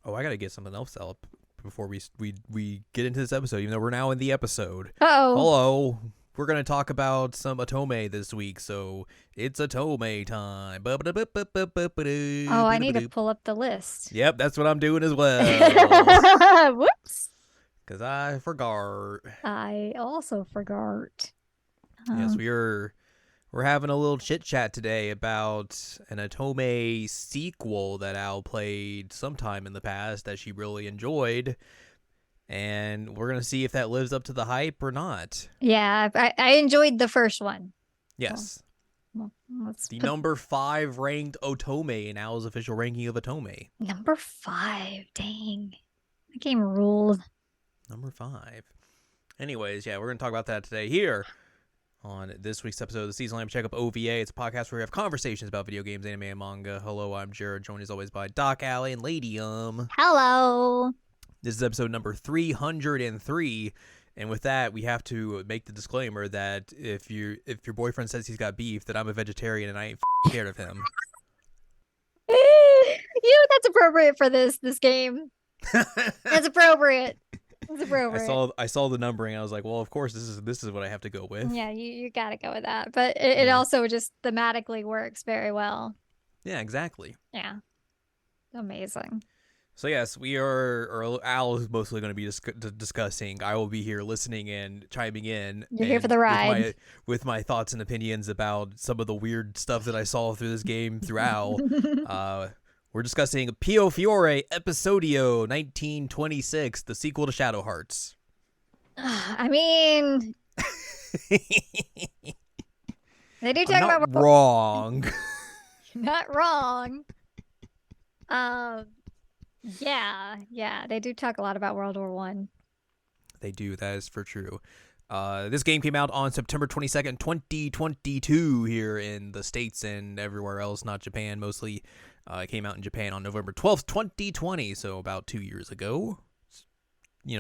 Oh, I gotta get something else up before we get into this episode. Even though we're now in the episode. Uh-oh. Hello, we're gonna talk about some Otome this week, so it's Otome time. Oh, I need to pull up the list. Yep, that's what I'm doing as well. Whoops. Cause I forgot. I also forgot. Yes, Um, we're having a little chit chat today about an Otome sequel that Al played sometime in the past that she really enjoyed, and we're gonna see if that lives up to the hype or not. yeah, I enjoyed the first one. Well, Yes, let's the put number 5 ranked Otome in Al's official ranking of Otome. number 5. Dang. The game ruled. Number 5. Anyways, yeah, we're gonna talk about that today here on this week's episode of the Season Lamp Checkup OVA. It's a podcast where we have conversations about video games, anime, and manga. Hello, I'm Jared, joined as always by Doc, Allie, and Ladium. Hello. This is episode number 303, and with that, we have to make the disclaimer that if your boyfriend says he's got beef, that I'm a vegetarian and I ain't scared of him. That's appropriate for this game. That's appropriate. It's appropriate. I saw the numbering. And I was like, well, of course this is what I have to go with. Yeah, you gotta go with that. But it Yeah. also just thematically works very well. Yeah, exactly. Yeah. Amazing. So yes, we are. Or Al is mostly going to be discussing. I will be here listening and chiming in. You're here for the ride. With my thoughts and opinions about some of the weird stuff that I saw through this game through Al. We're discussing Piofiore Episodio 1926, the sequel to Shadow Hearts. I mean, they do talk I'm not about wrong. not wrong. Yeah, they do talk a lot about World War One. They do. That is for true. This game came out on September 22nd, 2022 here in the States and everywhere else, not Japan mostly. It came out in Japan on November 12th, 2020, so about 2 years ago.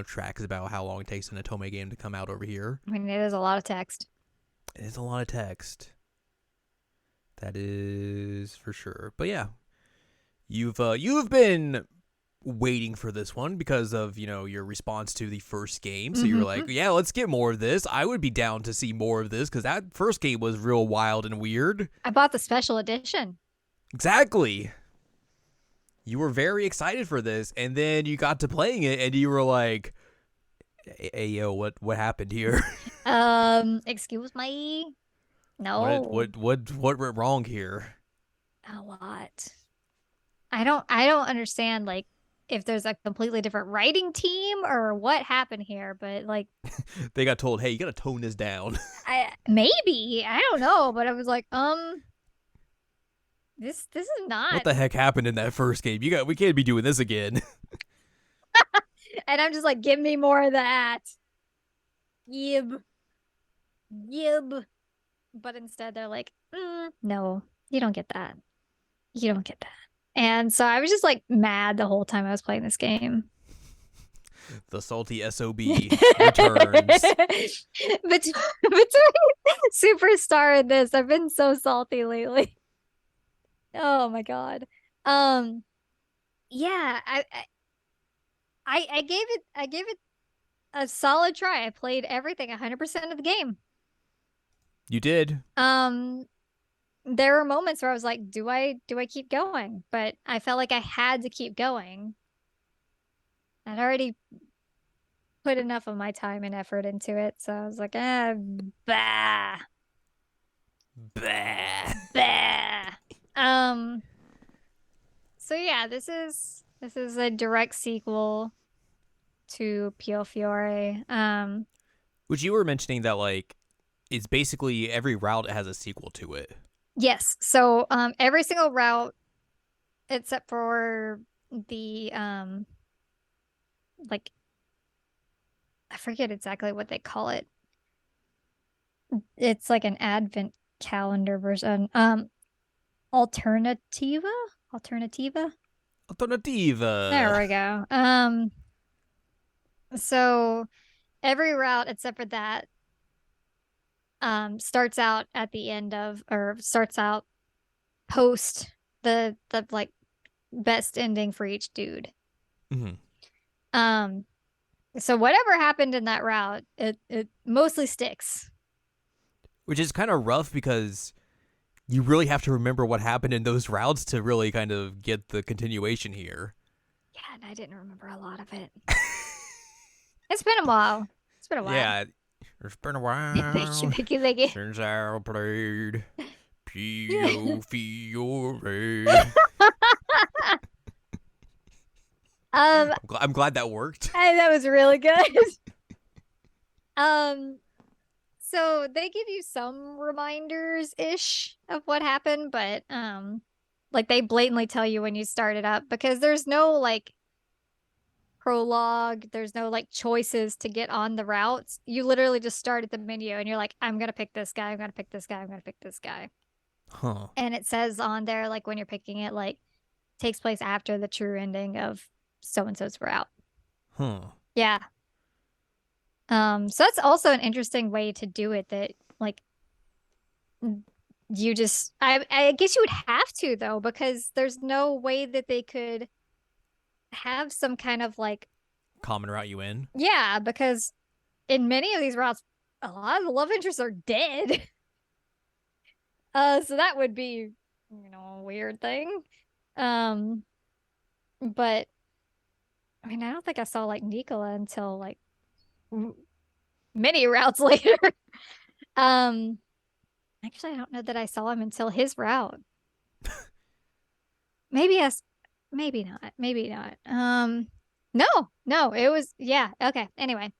Tracks about how long it takes an Otome game to come out over here. I mean, it is a lot of text. It is a lot of text. That is for sure. But yeah, you've been waiting for this one because of your response to the first game. So you're like, yeah, let's get more of this. I would be down to see more of this because that first game was real wild and weird. I bought the special edition. Exactly. You were very excited for this, and then you got to playing it, and you were like, "Hey, yo, what happened here? Excuse me. No. What went wrong here?" A lot. I don't understand like if there's a completely different writing team or what happened here, but like They got told, "Hey, you gotta tone this down." maybe I don't know, but I was like, this is not. What the heck happened in that first game? We can't be doing this again. And I'm just like, give me more of that. Yib. But instead, they're like, no, you don't get that. You don't get that. And so I was just like mad the whole time I was playing this game. The salty SOB returns. Between Superstar and this, I've been so salty lately. Oh my god. Yeah, I gave it a solid try. I played everything 100% of the game. You did. There were moments where I was like, do I keep going? But I felt like I had to keep going. I'd already put enough of my time and effort into it, so I was like, bah. So yeah, this is a direct sequel to Piofiore. Which you were mentioning that like it's basically every route has a sequel to it. Yes. So every single route except for the like I forget exactly what they call it. It's like an advent calendar version. Alternativa? Alternativa? Alternativa. There we go. So every route except for that starts out at the end of or starts out post the like best ending for each dude. Mhm. So whatever happened in that route, it mostly sticks. Which is kind of rough because you really have to remember what happened in those routes to really kind of get the continuation here. Yeah, and I didn't remember a lot of it. It's been a while. It's been a while. Yeah, it's been a Thank you, while thank you, thank you. since I played Piofiore. um, I'm glad that worked. that was really good. um, so they give you some reminders ish of what happened, but like they blatantly tell you when you start it up because there's no like prologue, there's no like choices to get on the routes. You literally just start at the menu and you're like, I'm gonna pick this guy, I'm gonna pick this guy, I'm gonna pick this guy. Huh. And it says on there, like when you're picking it, like takes place after the true ending of so and so's route. Huh. Yeah. So that's also an interesting way to do it that like you just I guess you would have to though, because there's no way that they could have some kind of like Common route you in. yeah, because in many of these routes, a lot of the love interests are dead. So that would be, a weird thing. Um, but I mean, I don't think I saw like Nicola until like many routes later. Um, actually, I don't know that I saw him until his route. Maybe yes, maybe not, maybe not. No, no, it was yeah, okay. Anyway,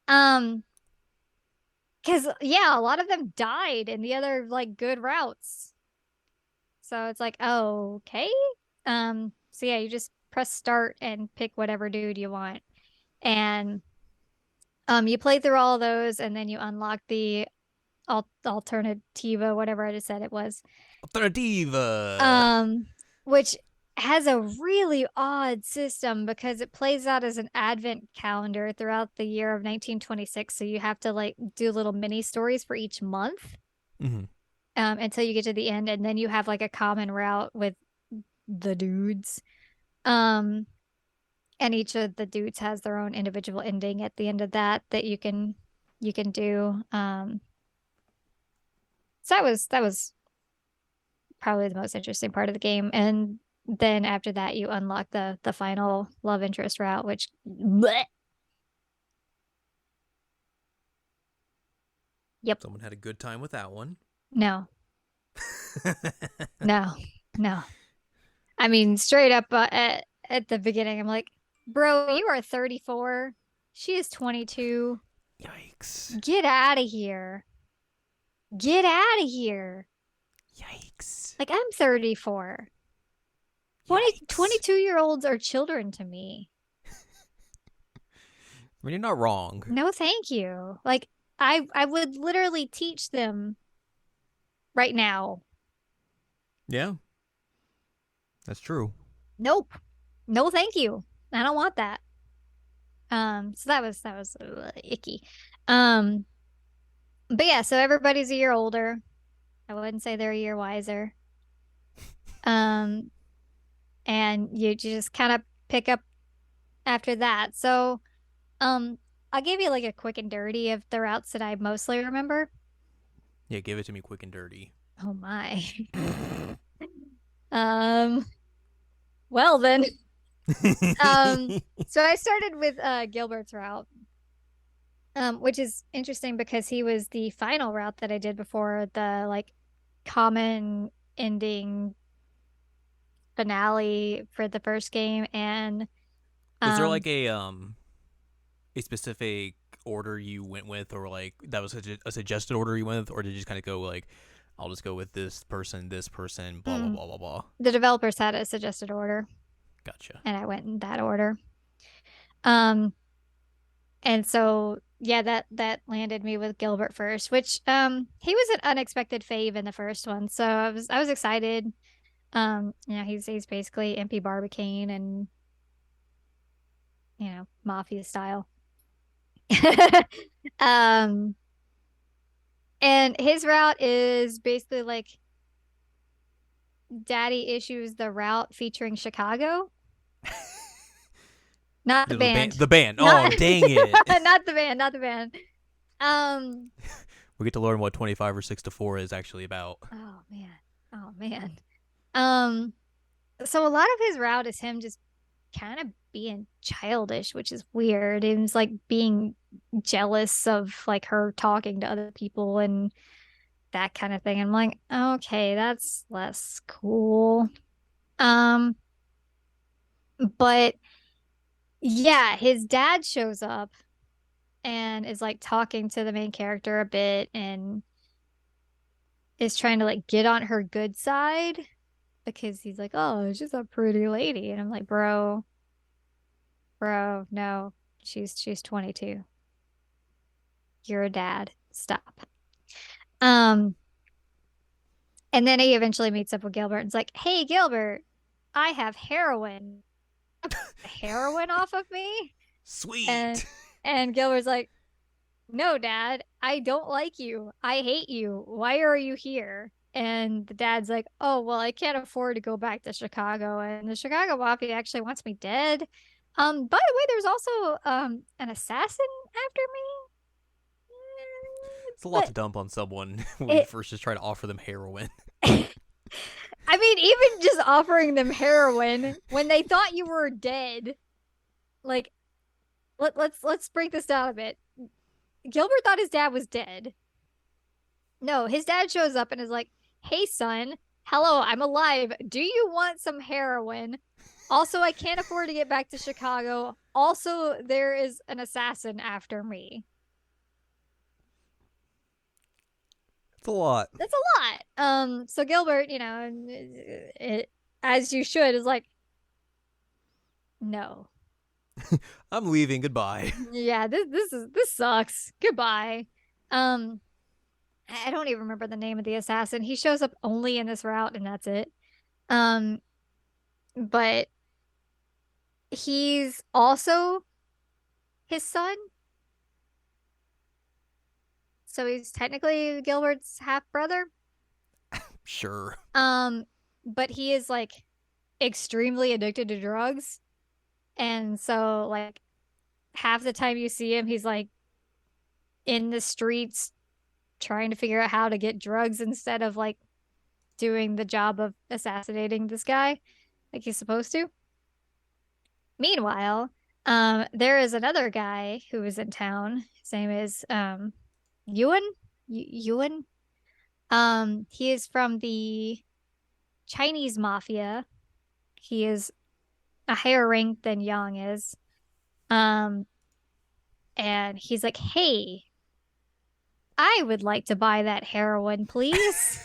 um, because yeah, a lot of them died in the other like good routes. So it's like, oh, okay. So yeah, you just press start and pick whatever dude you want. And you play through all of those and then you unlock the alternativa, whatever I just said it was. Alternativa. Um, which has a really odd system because it plays out as an advent calendar throughout the year of 1926. So you have to like do little mini stories for each month. Mm-hmm. Until you get to the end, and then you have like a common route with the dudes. Um, and each of the dudes has their own individual ending at the end of that you can do. So that was probably the most interesting part of the game. And then after that, you unlock the final love interest route, which bleh. Yep, Someone had a good time with that one. no, no, no. I mean, straight up at the beginning, I'm like, bro, you are 34. She is 22. Yikes. Get out of here. Get out of here. Yikes. Like, I'm 34. 20, Yikes. 22-year-olds are children to me. I mean, you're not wrong. No, thank you. Like, I would literally teach them right now. Yeah, that's true. Nope. No, thank you. I don't want that. So that was icky. Um, but yeah, so everybody's a year older. I wouldn't say they're a year wiser. Um, and you just kind of pick up after that. So, um, I'll give you like a quick and dirty of the routes that I mostly remember. Yeah, give it to me quick and dirty. Oh my. Um, well then. So I started with Gilbert's route. Which is interesting because he was the final route that I did before the like common ending finale for the first game. And Was there um like a specific order you went with, or like that was a suggested order you went with, or did you just kind of go like, I'll just go with this person, blah blah blah blah blah. the developers had a suggested order Gotcha. and I went in that order. Um and so yeah, that landed me with Gilbert first, which he was an unexpected fave in the first one. So I was excited. He's basically MP Barbicane and mafia style. um and his route is basically like Daddy Issues the route featuring Chicago. Not the band. The band. Not, Oh, dang it. not the band. Not the band. We get to learn what 25 or 6 to 4 is actually about. Oh man. Oh man. Um. So a lot of his route is him just kind of being childish, which is weird. It was like being jealous of like her talking to other people and that kind of thing. I'm like, okay, that's less cool. Um, but yeah, his dad shows up and is like talking to the main character a bit and is trying to like get on her good side because he's like, oh, she's a pretty lady. And I'm like, bro, no, she's 22. You're a dad. Stop. Um, and then he eventually meets up with Gilbert and it's like, hey, Gilbert, I have heroin. Heroin off of me? Sweet. And Gilbert's like, no, Dad, I don't like you. I hate you. Why are you here? And the dad's like, oh, well, I can't afford to go back to Chicago. And the Chicago Mafia actually wants me dead. By the way, there's also an assassin after me. It's a lot But to dump on someone when you first just try to offer them heroin. I mean, even just offering them heroin when they thought you were dead, like let's break this down a bit. Gilbert thought his dad was dead. No, his dad shows up and is like, "Hey son, hello, I'm alive. Do you want some heroin? Also, I can't afford to get back to Chicago. Also, there is an assassin after me." It's a lot. That's a lot. So Gilbert, as you should, is like, no. I'm leaving. Goodbye. Yeah, this sucks. Goodbye. I don't even remember the name of the assassin. He shows up only in this route, and that's it. Um, but he's also his son, so he's technically Gilbert's half brother. Sure. But he is like extremely addicted to drugs. And so like half the time you see him, he's like in the streets trying to figure out how to get drugs instead of like doing the job of assassinating this guy like he's supposed to. Meanwhile, there is another guy who is in town. His name is Ewan. Ewan. He is from the Chinese mafia. He is a higher rank than Yang is. Um, and he's like, "Hey, I would like to buy that heroin, please."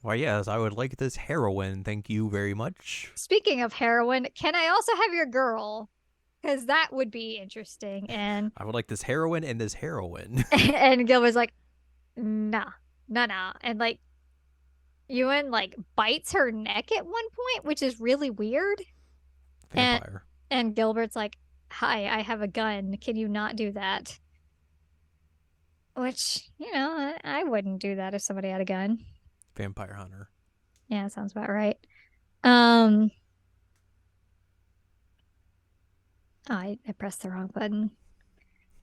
Why, yes, I would like this heroin. Thank you very much. Speaking of heroin, can I also have your girl? Because that would be interesting. And I would like this heroin and this heroin. and Gilbert's like, nah, nah. And like Ewan like bites her neck at one point, which is really weird. Vampire. And Gilbert's like, hi, I have a gun. Can you not do that? Which, I wouldn't do that if somebody had a gun. Vampire hunter. Yeah, sounds about right. Oh, I pressed the wrong button.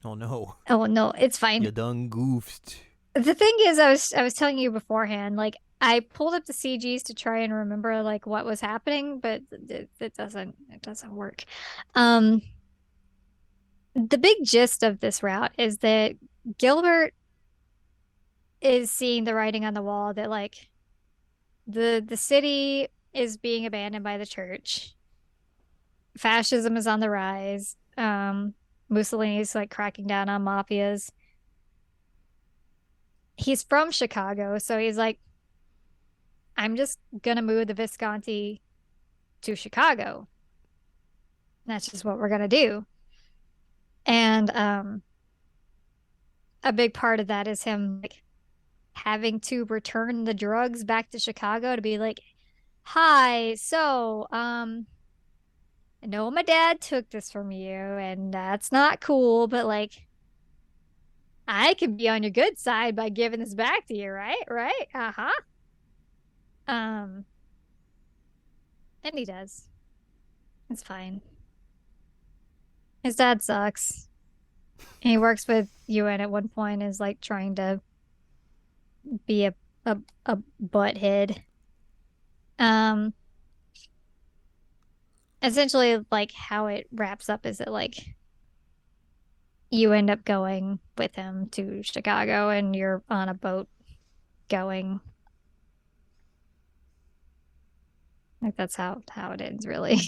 Oh no. Oh no, it's fine. You done goofed. The thing is, I was telling you beforehand, like I pulled up the CGs to try and remember like what was happening, but it doesn't work. The big gist of this route is that Gilbert is seeing the writing on the wall that like the city is being abandoned by the church. Fascism is on the rise. Mussolini's like cracking down on mafias. He's from Chicago, so he's like, I'm just gonna move the Visconti to Chicago. That's just what we're gonna do. And a big part of that is him like having to return the drugs back to Chicago to be like, hi, so I know my dad took this from you, and that's not cool, but like I can be on your good side by giving this back to you, right? Right? Uh-huh. And he does. It's fine. His dad sucks. He works with UN at one point, is like trying to be a butthead. Um, Essentially, like how it wraps up is that like you end up going with him to Chicago, and you're on a boat going. Like that's how it ends, really.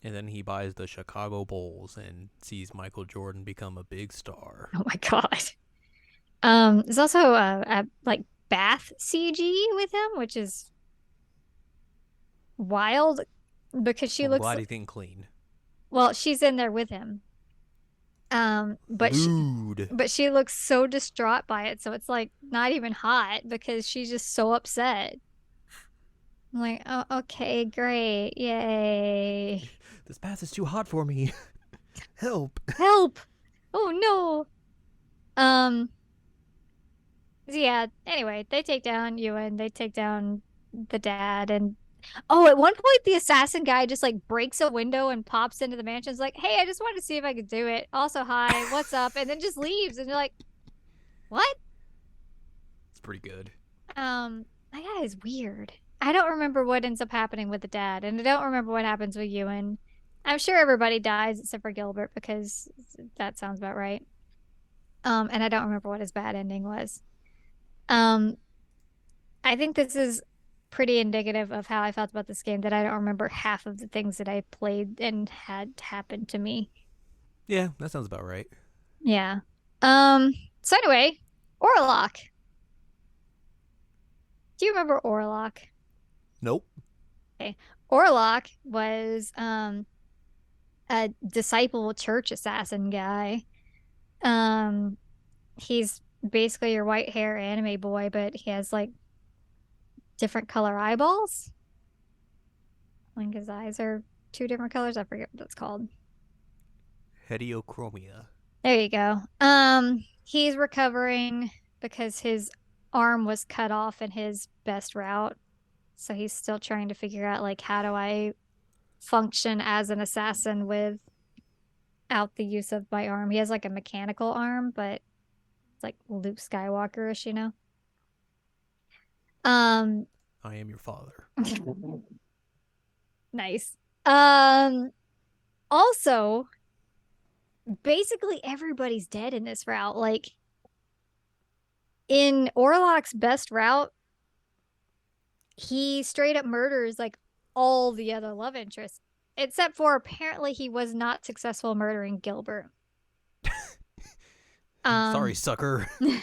And then he buys the Chicago Bulls and sees Michael Jordan become a big star. Oh my God. There's also a like bath CG with him, which is wild because she Well, I'm looks glad he's getting clean. well, she's in there with him. Um, but she Lewd. but she looks so distraught by it, so it's like not even hot because she's just so upset. I'm like, oh, okay, great, yay, This bath is too hot for me. Help. help! Oh no. Um, so yeah. Anyway, they take down Ewan. They take down the dad, and oh, at one point the assassin guy just like breaks a window and pops into the mansion. It's like, hey, I just wanted to see if I could do it. Also, hi, what's up? And then just leaves, and you're like, what? It's pretty good. That guy is weird. I don't remember what ends up happening with the dad, and I don't remember what happens with Ewan. I'm sure everybody dies except for Gilbert because that sounds about right. And I don't remember what his bad ending was. Um, I think this is pretty indicative of how I felt about this game that I don't remember half of the things that I played and had happen to me. Yeah, that sounds about right. Yeah. Um, so anyway, Orlock. Do you remember Orlock? Nope. Okay. Orlock was a disciple church assassin guy. Um, he's basically your white hair anime boy, but he has like different color eyeballs. Like his eyes are two different colors. I forget what that's called. Hediochromia. There you go. He's recovering because his arm was cut off in his best route. So he's still trying to figure out like how do I function as an assassin without the use of my arm. He has like a mechanical arm, but it's like Luke Skywalker-ish, you know? Um I am your father. nice. Um Also, basically everybody's dead in this route. Like in Orlock's best route, he straight up murders like all the other love interests, except for apparently he was not successful murdering Gilbert. Sorry, Um, sucker. I'm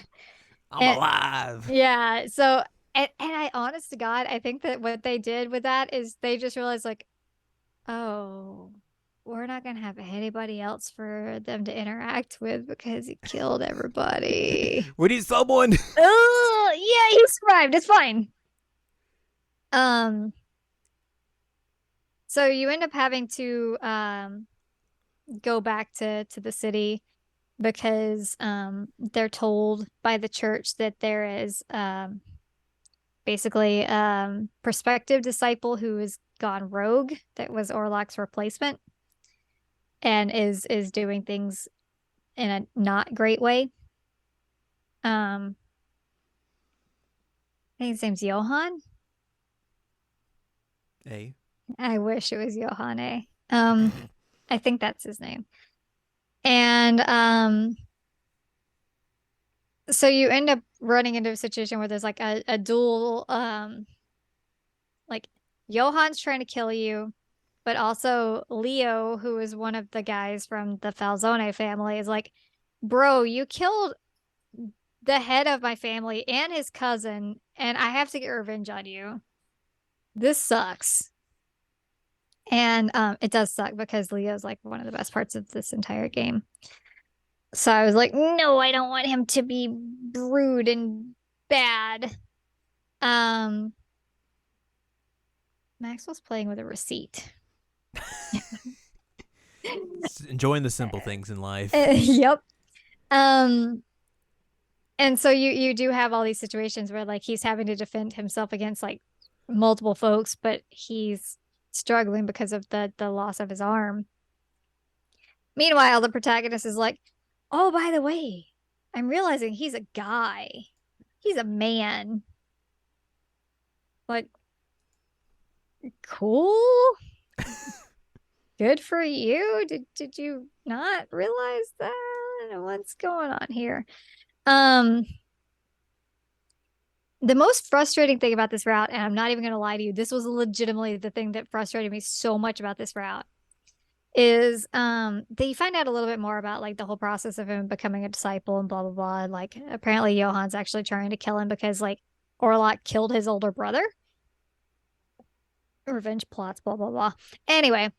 and alive. yeah, so and I honest to God, I think that what they did with that is they just realized like, oh, we're not gonna have anybody else for them to interact with because he killed everybody. We need someone. Oh, yeah, he survived. It's fine. Um, so you end up having to go back to the city because they're told by the church that there is basically prospective disciple who has gone rogue that was Orlock's replacement and is doing things in a not great way. I think his name's Johann. Hey. I wish it was Johanne. I think that's his name. And so you end up running into a situation where there's like a dual like Johann's trying to kill you, but also Leo, who is one of the guys from the Falzone family, is like, bro, you killed the head of my family and his cousin, and I have to get revenge on you. This sucks. And it does suck because Leo's like one of the best parts of this entire game. So I was like, no, I don't want him to be rude and bad. Um, Maxwell's playing with a receipt. Enjoying the simple things in life. Yep. Um, and so you do have all these situations where like he's having to defend himself against like multiple folks, but he's struggling because of the loss of his arm. Meanwhile, the protagonist is like, oh, by the way, I'm realizing he's a guy. He's a man. Like, cool. Good for you. Did you not realize that? What's going on here? Um, the most frustrating thing about this route, and I'm not even gonna lie to you, this was legitimately the thing that frustrated me so much about this route, is that you find out a little bit more about like the whole process of him becoming a disciple and blah blah blah. And, like apparently Johan's actually trying to kill him because like Orlok killed his older brother. Revenge plots, blah blah blah. Anyway,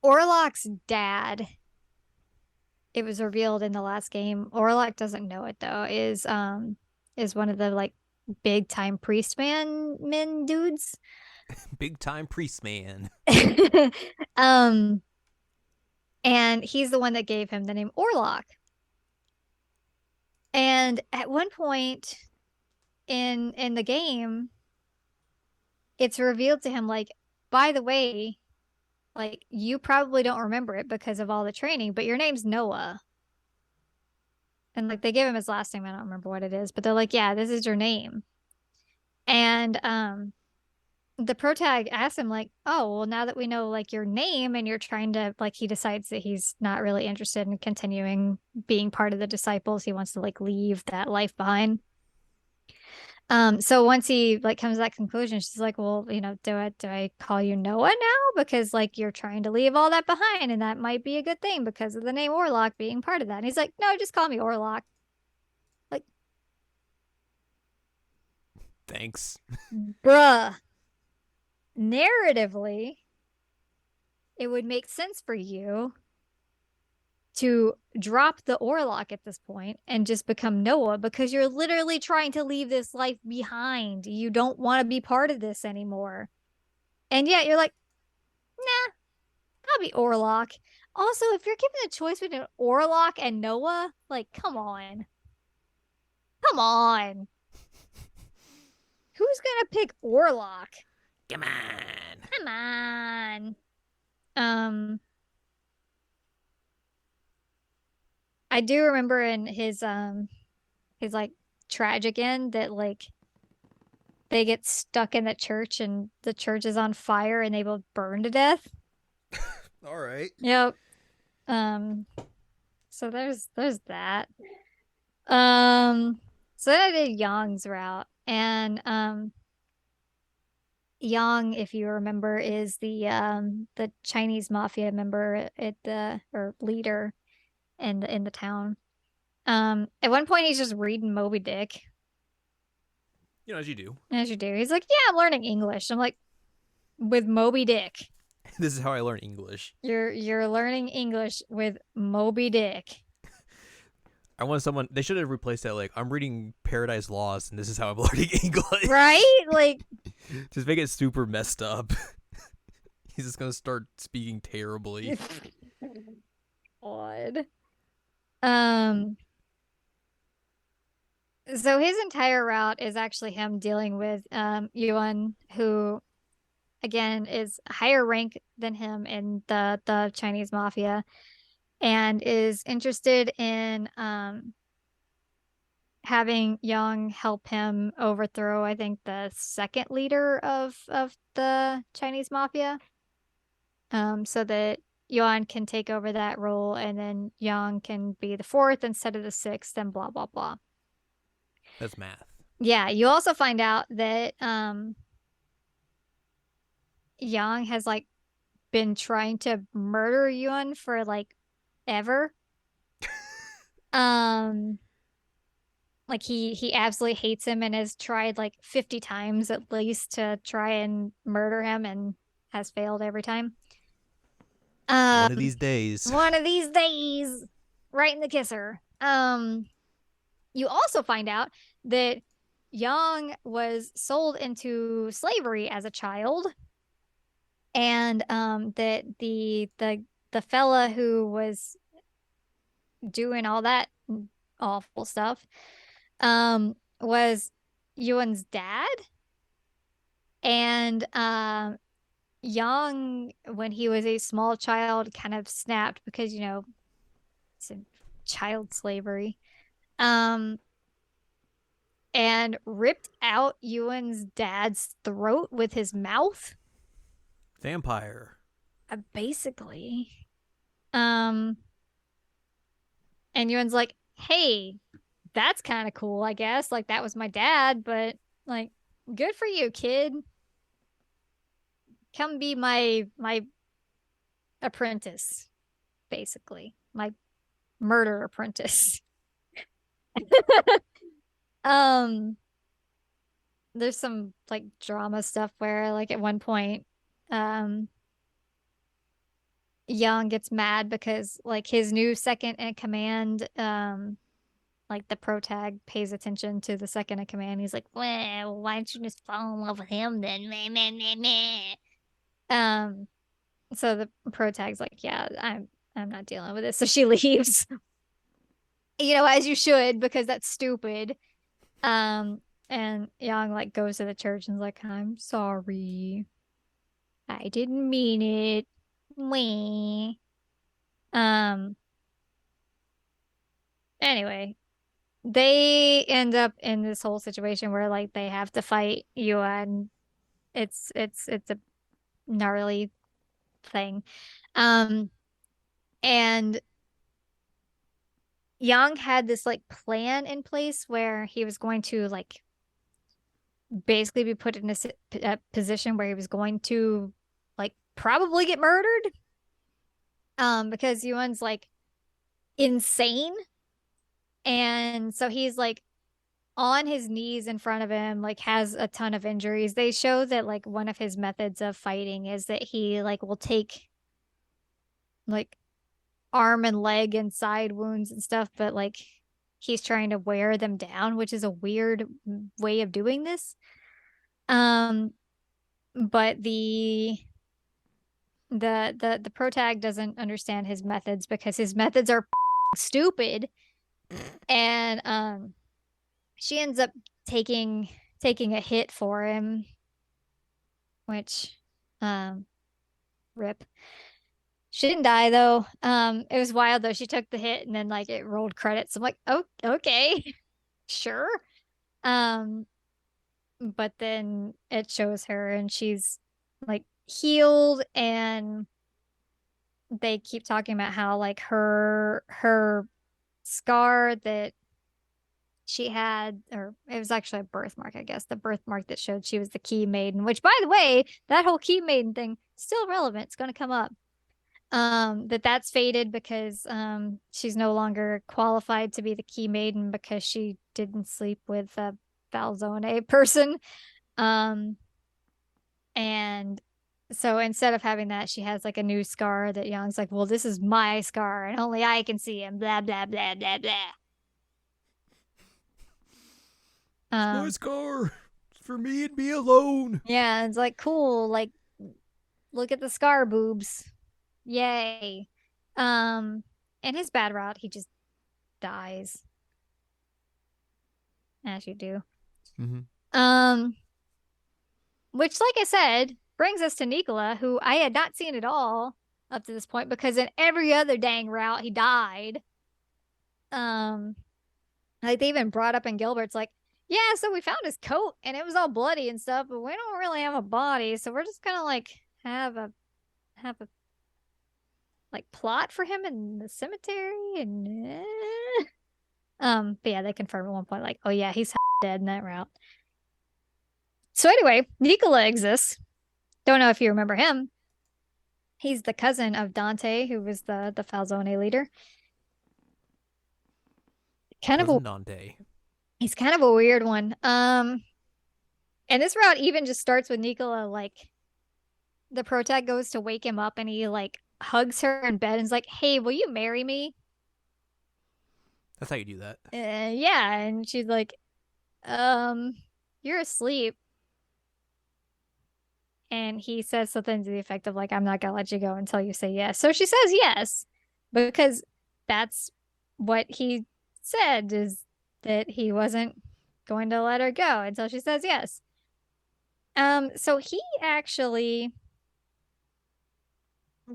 Orlok's dad, it was revealed in the last game. Orlok doesn't know it though, is one of the like big time priest men dudes. Big time priest man. um and he's the one that gave him the name Orlok. And at one point in the game, it's revealed to him like, by the way, like you probably don't remember it because of all the training, but your name's Noah. And like they give him his last name, I don't remember what it is, but they're like, yeah, this is your name. And the protag asks him like, oh, well, now that we know like your name and you're trying to like, he decides that he's not really interested in continuing being part of the disciples. He wants to like leave that life behind. So once he like comes to that conclusion, she's like, well, do I call you Noah now? Because like you're trying to leave all that behind, and that might be a good thing because of the name Orlok being part of that. And he's like, no, just call me Orlok. Like, Thanks. bruh. Narratively, it would make sense for you to drop the Orlok at this point and just become Noah because you're literally trying to leave this life behind. You don't want to be part of this anymore. And yet you're like, nah, I'll be Orlok. Also, if you're given a choice between Orlok and Noah, like, come on. Come on. Who's gonna pick Orlok? Come on. Come on. Um, I do remember in his like tragic end that like they get stuck in the church and the church is on fire and they both burn to death. All right. Yep. Um, so there's that. Um, so then I did Yang's route, and Yang, if you remember, is the Chinese mafia member at the or leader in the town. At one point he's just reading Moby Dick, You know, as you do. as you do. He's like, "Yeah, I'm learning English." I'm like, "With Moby Dick? This is how I learn English. You're learning English with Moby Dick?" I want someone. They should have replaced that. Like, I'm reading Paradise Lost, and this is how I'm learning English. Right? Like, just make it super messed up. He's just gonna start speaking terribly. odd. Um, so his entire route is actually him dealing with Yuan, who again is higher rank than him in the Chinese mafia, and is interested in having Yang help him overthrow, I think, the second leader of the Chinese mafia, so that Yuan can take over that role, and then Yang can be the fourth instead of the sixth, and blah blah blah. That's math. Yeah, you also find out that Yang has like been trying to murder Yuan for like ever. um like he absolutely hates him and has tried like 50 times at least to try and murder him and has failed every time. One of Um these days. one of these days, right in the kisser. You also find out that Yang was sold into slavery as a child, and that the fella who was doing all that awful stuff was Yuan's dad, and Young, when he was a small child, kind of snapped because, it's in child slavery. Um, and ripped out Ewan's dad's throat with his mouth. Vampire. Basically. Um, and Ewan's like, hey, that's kind of cool, I guess. Like, that was my dad, but like, good for you, kid. Come be my apprentice, basically. My murder apprentice. um, there's some like drama stuff where like at one point, um, Young gets mad because like his new second in command, like the protag pays attention to the second in command. He's like, well, why don't you just fall in love with him then? Meh, meh, meh, meh. Um, so the protag's like, yeah, I'm not dealing with this. So she leaves. As you should, because that's stupid. Um, and Young like goes to the church and's like, I'm sorry. I didn't mean it. Wee. Um, anyway, they end up in this whole situation where like they have to fight Yuan. It's a gnarly thing. Um, and Yang had this like plan in place where he was going to like basically be put in a position where he was going to like probably get murdered. Because Yuan's like insane. And so he's like on his knees in front of him, like has a ton of injuries. They show that like one of his methods of fighting is that he like will take like arm and leg and side wounds and stuff, but like he's trying to wear them down, which is a weird way of doing this. Um, but the protag doesn't understand his methods because his methods are stupid, and she ends up taking taking a hit for him, which um rip. She didn't die though. It was wild though. She took the hit and then like it rolled credits. I'm like, oh, okay, sure. Um, but then it shows her and she's like healed, and they keep talking about how like her scar that she had, or it was actually a birthmark, I guess, the birthmark that showed she was the key maiden, which by the way, that whole key maiden thing still relevant. It's going to come up. That's faded because she's no longer qualified to be the key maiden because she didn't sleep with a Falzone person. Um, and so instead of having that, she has like a new scar that Young's like, well, this is my scar and only I can see him. Blah blah blah blah blah. It's my Um, scar. It's for me and me alone. yeah, it's like cool. Like, look at the scar boobs. Yay. Um, and his bad route, he just dies, as you do. Mm-hmm. Um, which, like I said, brings us to Nicola, who I had not seen at all up to this point because in every other dang route he died. Um, like they even brought up in Gilbert's like, yeah, so we found his coat and it was all bloody and stuff, but we don't really have a body, so we're just gonna like have a like plot for him in the cemetery and but yeah, they confirmed at one point like, oh yeah, he's dead in that route. So anyway, Nicola exists. Don't know if you remember him. He's the cousin of Dante, who was the Falzone leader. Kind of a Cousin Dante. He's kind of a weird one. And this route even just starts with Nicola like the protag goes to wake him up and he like hugs her in bed and is like, "Hey, will you marry me?" That's how you do that. Yeah, and she's like, "Um, you're asleep." And he says something to the effect of like, I'm not gonna let you go until you say yes. So she says yes, because that's what he said, is that he wasn't going to let her go until she says yes. So he actually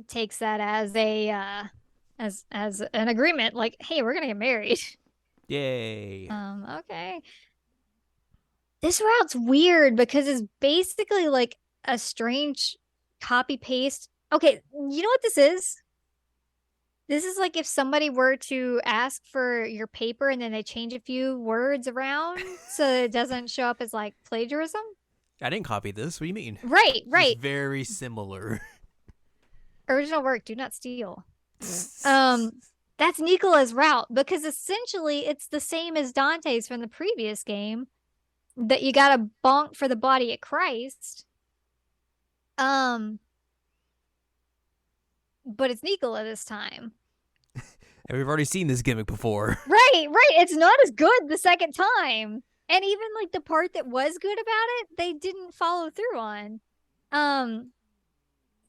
takes that as a as an agreement, like, hey, we're gonna get married. Yay. Okay. This route's weird because it's basically like a strange copy paste. Okay, you know what this is? This is like if somebody were to ask for your paper and then they change a few words around so it doesn't show up as like plagiarism. I didn't copy this. What do you mean? Right, This is right. very similar. Original work, do not steal. That's Nicola's route because essentially it's the same as Dante's from the previous game that you got to bonk for the body of Christ. Um, but it's Nicola this time. And we've already seen this gimmick before. Right, right. It's not as good the second time. And even like the part that was good about it, they didn't follow through on. Um,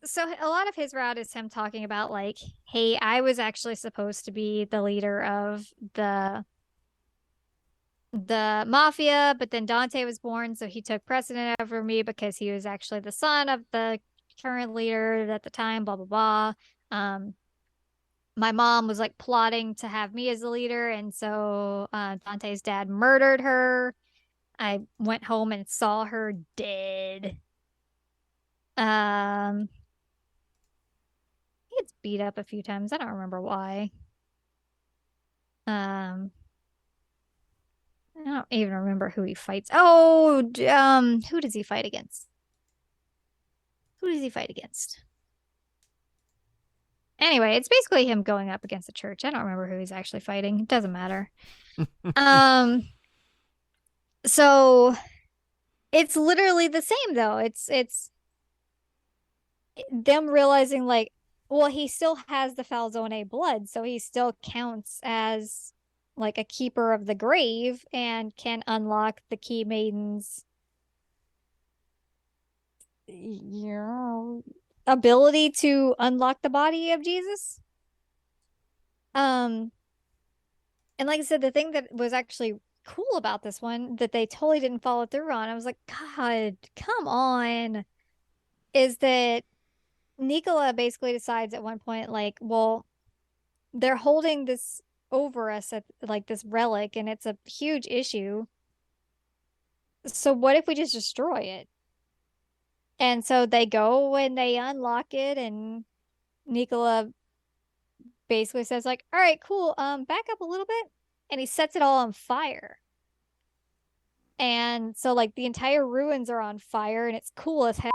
so a lot of his route is him talking about like, hey, I was actually supposed to be the leader of the mafia, but then Dante was born, so he took precedent over me because he was actually the son of the current leader at the time, blah blah blah. Um, my mom was like plotting to have me as the leader, and so Dante's dad murdered her. I went home and saw her dead. Um, he gets beat up a few times. I don't remember why. Um, I don't even remember who he fights. Oh, who does he fight against? Who does he fight against? Anyway, it's basically him going up against the church. I don't remember who he's actually fighting. It doesn't matter. Um, so it's literally the same though. It's them realizing like, well, he still has the Falzone blood, so he still counts as like a keeper of the grave and can unlock the Key Maiden's ability to unlock the body of Jesus. Um, and like I said, the thing that was actually cool about this one that they totally didn't follow through on, I was like, God, come on, is that Nicola basically decides at one point, like, well, they're holding this over us at like this relic, and it's a huge issue. So what if we just destroy it? And so they go and they unlock it, and Nicola basically says, like, all right, cool, back up a little bit. And he sets it all on fire. And so like the entire ruins are on fire and it's cool as heck.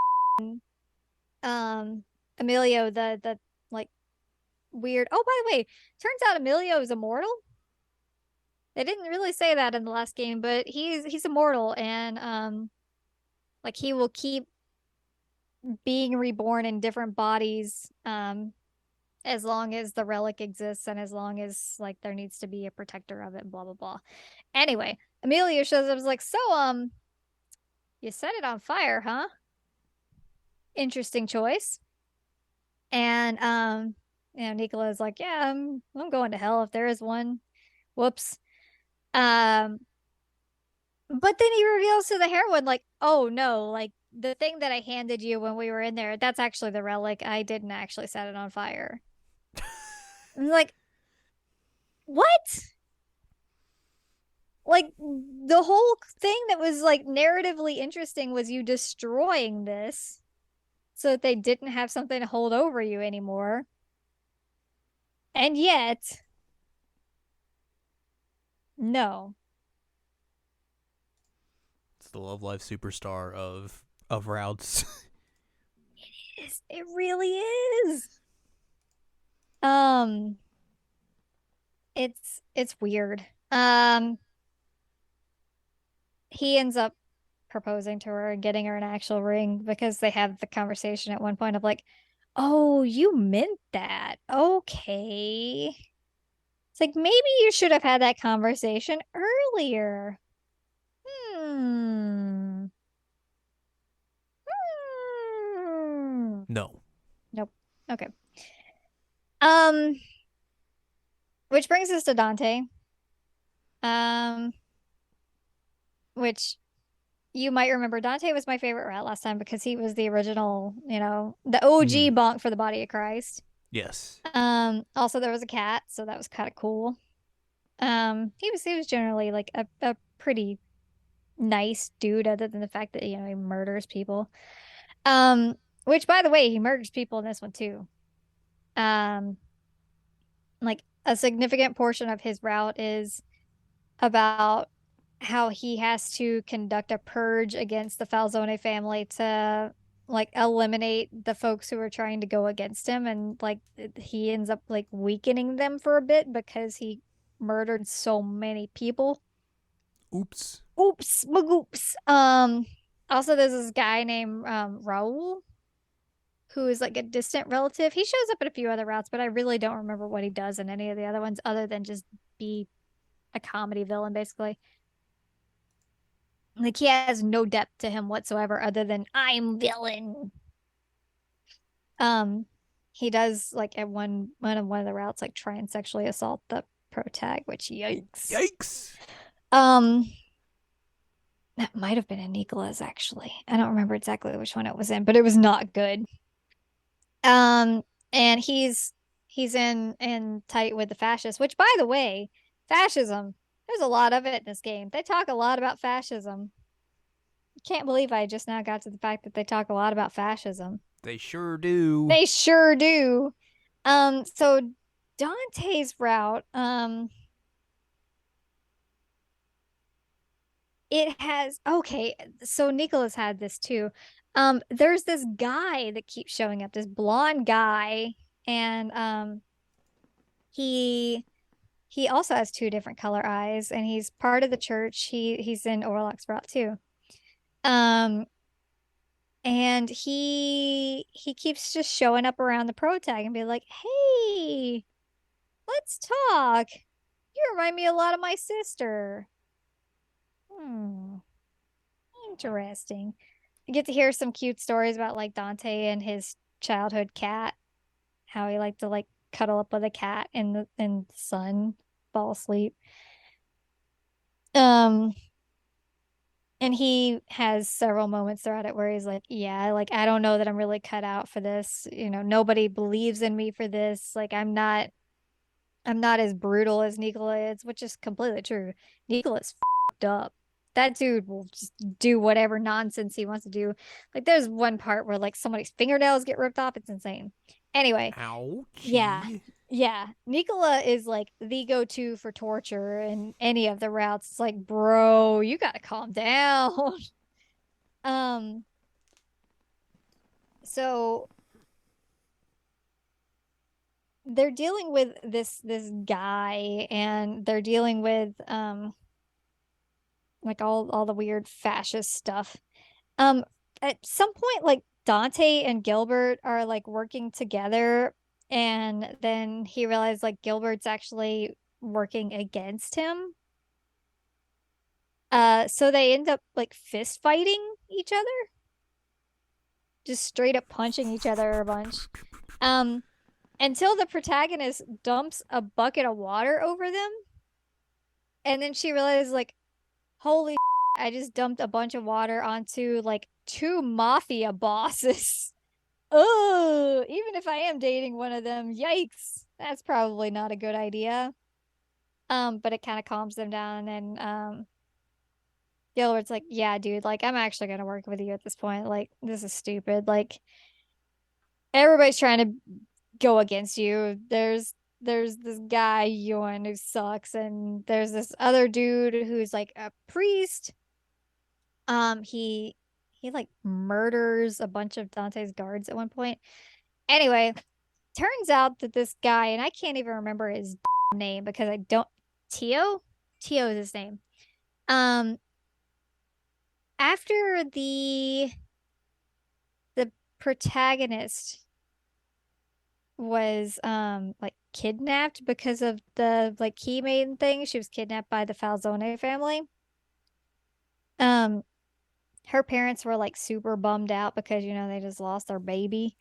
Um Emilio, the like weird, oh, by the way, turns out Emilio is immortal. They didn't really say that in the last game, but he's immortal, and like he will keep being reborn in different bodies as long as the relic exists and as long as like there needs to be a protector of it, blah blah blah. Anyway, Emilio shows up, is like, so you set it on fire, huh? Interesting choice. And Nicola's like, yeah, I'm going to hell if there is one. Whoops. Um, but then he reveals to the heroine, like, oh no, like the thing that I handed you when we were in there, that's actually the relic. I didn't actually set it on fire. I'm like, what? Like the whole thing that was like narratively interesting was you destroying this so that they didn't have something to hold over you anymore. And yet, no. It's the Love Life superstar of routes. It really is. Um, it's weird. He ends up proposing to her and getting her an actual ring because they have the conversation at one point of like, "Oh, you meant that. Okay." It's like maybe you should have had that conversation earlier. Hmm. Hmm. No. Nope. Okay. Um, which brings us to Dante. Um, which you might remember Dante was my favorite route last time because he was the original, the OG Mm. bonk for the body of Christ. Yes. Also there was a cat, so that was kind of cool. He was generally like a pretty nice dude, other than the fact that, he murders people. Um, which by the way, he murders people in this one too. Um, like a significant portion of his route is about how he has to conduct a purge against the Falzone family to like eliminate the folks who are trying to go against him, and like he ends up like weakening them for a bit because he murdered so many people. Oops. Oops, magoops. Also there's this guy named Raul who is like a distant relative. He shows up in a few other routes, but I really don't remember what he does in any of the other ones other than just be a comedy villain, basically. Like he has no depth to him whatsoever other than I'm villain. Um he does like at one of the routes like try and sexually assault the protag, which yikes. Yikes. Um that might have been in Nicola's actually. I don't remember exactly which one it was in, but it was not good. Um and he's in tight with the fascists, which by the way, fascism, there's a lot of it in this game. They talk a lot about fascism. Can't believe I just now got to the fact that they talk a lot about fascism. They sure do. They sure do. So Dante's route, it has okay, so Nicholas had this too. There's this guy that keeps showing up, this blonde guy, and he he also has two different color eyes, and he's part of the church. He's in Orlok's route too. Um, and he keeps just showing up around the pro tag and be like, "Hey, let's talk. You remind me a lot of my sister." Hmm, interesting. I get to hear some cute stories about like Dante and his childhood cat, how he liked to like cuddle up with a cat in the sun, fall asleep. Um, and he has several moments throughout it where he's like, "Yeah, like I don't know that I'm really cut out for this. Nobody believes in me for this. Like I'm not as brutal as Nikola is," which is completely true. Nikola's fucked up. That dude will just do whatever nonsense he wants to do. Like there's one part where like somebody's fingernails get ripped off. It's insane. Anyway, yeah. Ouchie. Yeah. Nikola is like the go-to for torture in any of the routes. It's like, bro, you gotta calm down. Um, so they're dealing with this guy, and they're dealing with like all the weird fascist stuff. Um, at some point, like Dante and Gilbert are like working together, and then he realized like Gilbert's actually working against him. So they end up like fist fighting each other, just straight up punching each other a bunch. Um, until the protagonist dumps a bucket of water over them, and then she realizes like, holy, I just dumped a bunch of water onto like two mafia bosses. Oh, even if I am dating one of them, yikes. That's probably not a good idea. But it kind of calms them down, and Gilbert's like, "Yeah, dude, like I'm actually gonna work with you at this point. Like, this is stupid. Like everybody's trying to go against you. There's this guy Ewan who sucks, and there's this other dude who's like a priest. He like murders a bunch of Dante's guards at one point. Anyway, turns out that this guy, and I can't even remember his name because I don't. Tio, Tio is his name. Um, after the protagonist was like kidnapped because of the like key maiden thing. She was kidnapped by the Falzone family. Um, her parents were like super bummed out because they just lost their baby.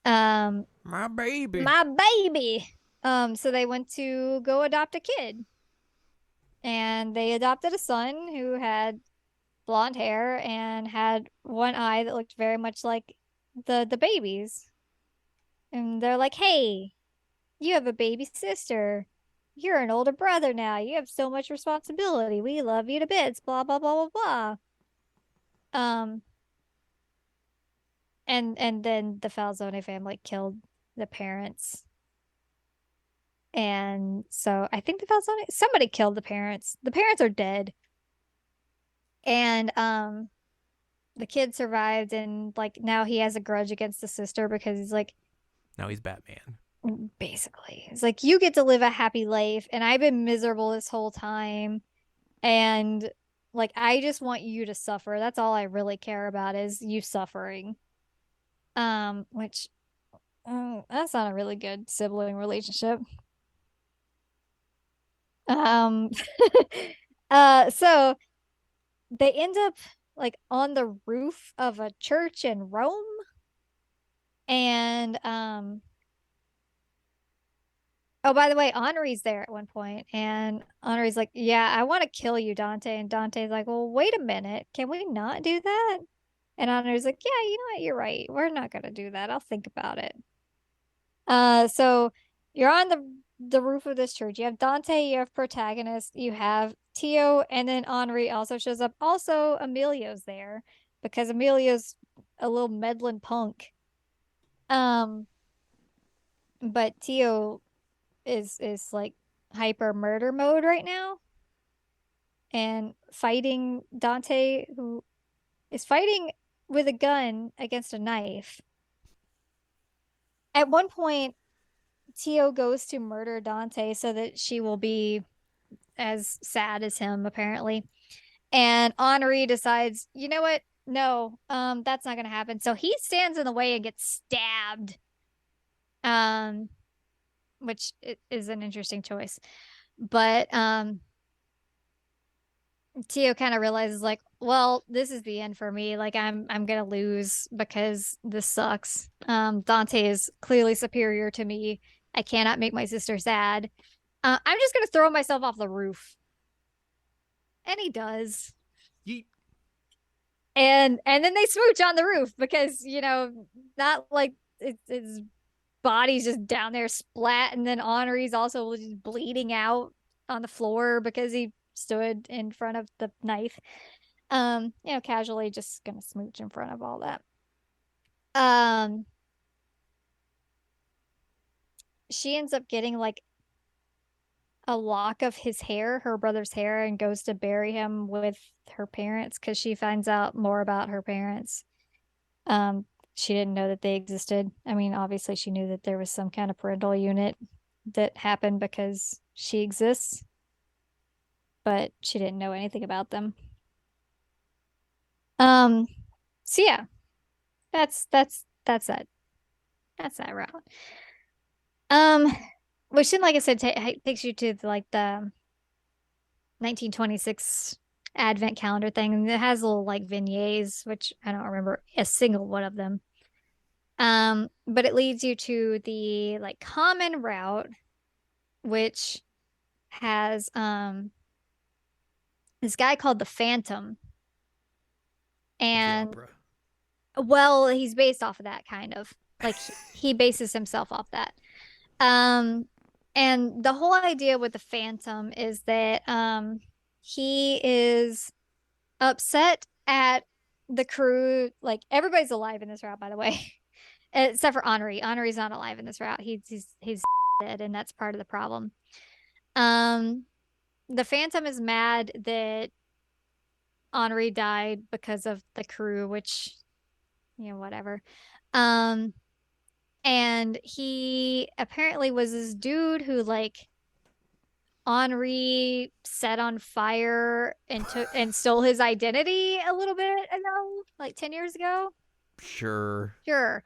Um, My baby. my baby. So they went to go adopt a kid, and they adopted a son who had blonde hair and had one eye that looked very much like the baby's. And they're like, "Hey, you have a baby sister. You're an older brother now. You have so much responsibility. We love you to bits, blah blah blah blah blah." And then the Falzone family killed the parents. And so I think the Falzone somebody killed the parents. The parents are dead. And the kid survived, and like now he has a grudge against the sister because he's like, Now he's Batman. basically it's like, you get to live a happy life and I've been miserable this whole time, and like I just want you to suffer. That's all I really care about, is you suffering. Which that's not a really good sibling relationship. um so they end up like on the roof of a church in Rome. And oh, by the way, Henri's there at one point, and Henri's like, "Yeah, I want to kill you, Dante." And Dante's like, "Well, wait a minute. Can we not do that?" And Henri's like, "Yeah, you know what? You're right. We're not gonna do that. I'll think about it." So you're on the roof of this church. You have Dante, you have protagonist, you have Tio, and then Henri also shows up. Also, Emilio's there because Emilio's a little meddling punk. Um, but Tio is like hyper murder mode right now and fighting Dante, who is fighting with a gun against a knife. At one point, Tio goes to murder Dante so that she will be as sad as him, apparently. And Henri decides, you know what? No, that's not gonna happen. So he stands in the way and gets stabbed. Um, which is an interesting choice. But Tio kind of realizes like, well, this is the end for me. Like I'm gonna lose because this sucks. Dante is clearly superior to me. I cannot make my sister sad. I'm just gonna throw myself off the roof. And he does. Yeet. And then they smooch on the roof because, not like it's body's just down there splat, and then Henri's also just bleeding out on the floor because he stood in front of the knife. Casually just gonna smooch in front of all that. Um, she ends up getting like a lock of his hair, her brother's hair, and goes to bury him with her parents because she finds out more about her parents. Um, she didn't know that they existed. I mean, obviously she knew that there was some kind of parental unit that happened because she exists, but she didn't know anything about them. Um, so yeah, that's that. That's that route. Um, which then, like I said, takes you to like the 1926 advent calendar thing, and it has little like vignettes, which I don't remember a single one of them. But it leads you to the like common route, which has this guy called the Phantom. Of the And opera. well, he's based off of that kind of like he bases himself off that. Um, and the whole idea with the Phantom is that he is upset at the crew. Like everybody's alive in this route, by the way, except for Henri. Henri's not alive in this route. He's dead, and that's part of the problem. Um, the Phantom is mad that Henri died because of the crew, which whatever. Um, and he apparently was this dude who like Henri set on fire and took and stole his identity a little bit ago, like 10 years ago. Sure. Sure.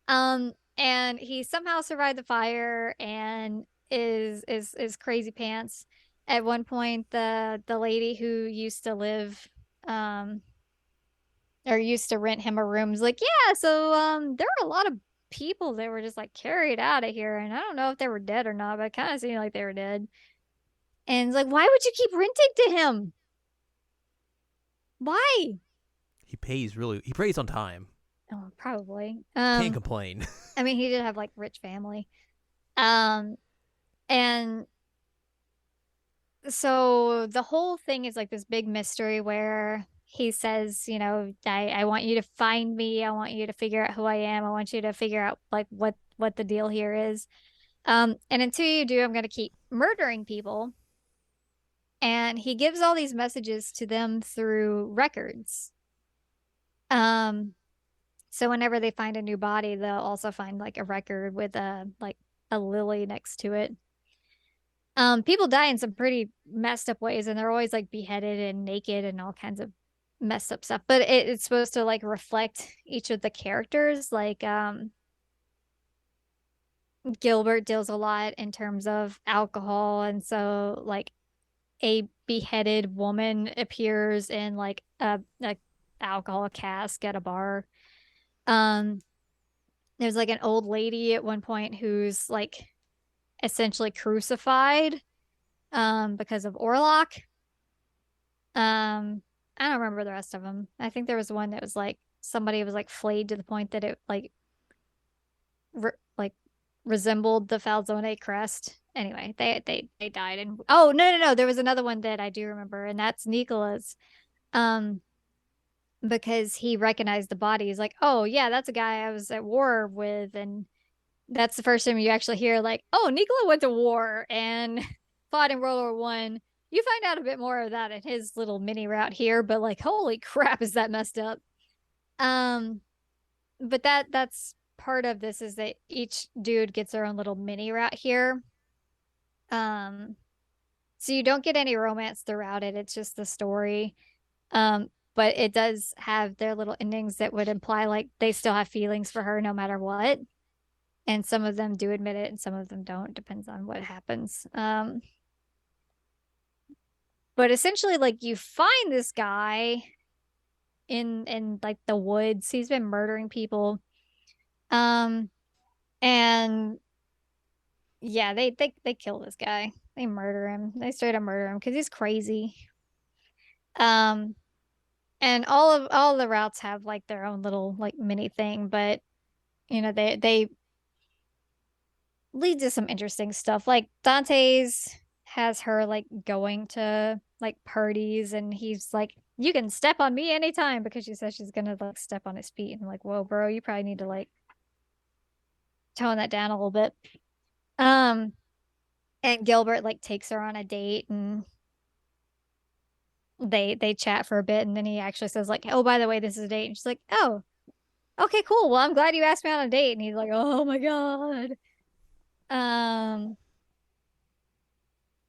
And he somehow survived the fire and is crazy pants. At one point, the lady who used to live um or used to rent him a room was like, yeah, so there were a lot of people that were just like carried out of here, and I don't know if they were dead or not, but it kind of seemed like they were dead. And it's like, why would you keep renting to him? Why? He pays on time. Oh, probably. Can't complain. I mean, he did have like rich family. Um, and so the whole thing is like this big mystery where he says, I want you to find me. I want you to figure out who I am. I want you to figure out like what the deal here is. And until you do, I'm going to keep murdering people. And he gives all these messages to them through records. Um, so whenever they find a new body, they'll also find like a record with a lily next to it. People die in some pretty messed up ways, and they're always like beheaded and naked and all kinds of messed up stuff. But it's supposed to like reflect each of the characters. Like Gilbert deals a lot in terms of alcohol, and so like a beheaded woman appears in like a alcohol cask at a bar. Um, there's like an old lady at one point who's like essentially crucified because of Orlok. I don't remember the rest of them. I think there was one that was like somebody was like flayed to the point that it like resembled the Falzone crest. Anyway, they died. And oh, no, there was another one that I do remember, and that's Nicola's. Um, because he recognized the body. He's like, oh yeah, that's a guy I was at war with, and that's the first time you actually hear like, oh, Nicola went to war and fought in World War I. You find out a bit more of that in his little mini route here, but like, holy crap, is that messed up? Um, but that's part of this is that each dude gets their own little mini route here. Um, so you don't get any romance throughout it. It's just the story. But it does have their little endings that would imply like they still have feelings for her no matter what. And some of them do admit it and some of them don't. It depends on what happens. But essentially, like you find this guy in like the woods. He's been murdering people. Um, and yeah, they kill this guy. They murder him. They straight up murder him because he's crazy. Um, and all the routes have like their own little like mini thing, but they lead to some interesting stuff. Like Dante's has her like going to like parties, and he's like, "You can step on me anytime," because she says she's gonna like step on his feet. And I'm like, "Whoa, bro, you probably need to like tone that down a little bit." Um, and Gilbert like takes her on a date, and they chat for a bit, and then he actually says like, "Oh, by the way, this is a date." And she's like, "Oh, okay, cool. Well, I'm glad you asked me on a date." And he's like, "Oh my God." Um,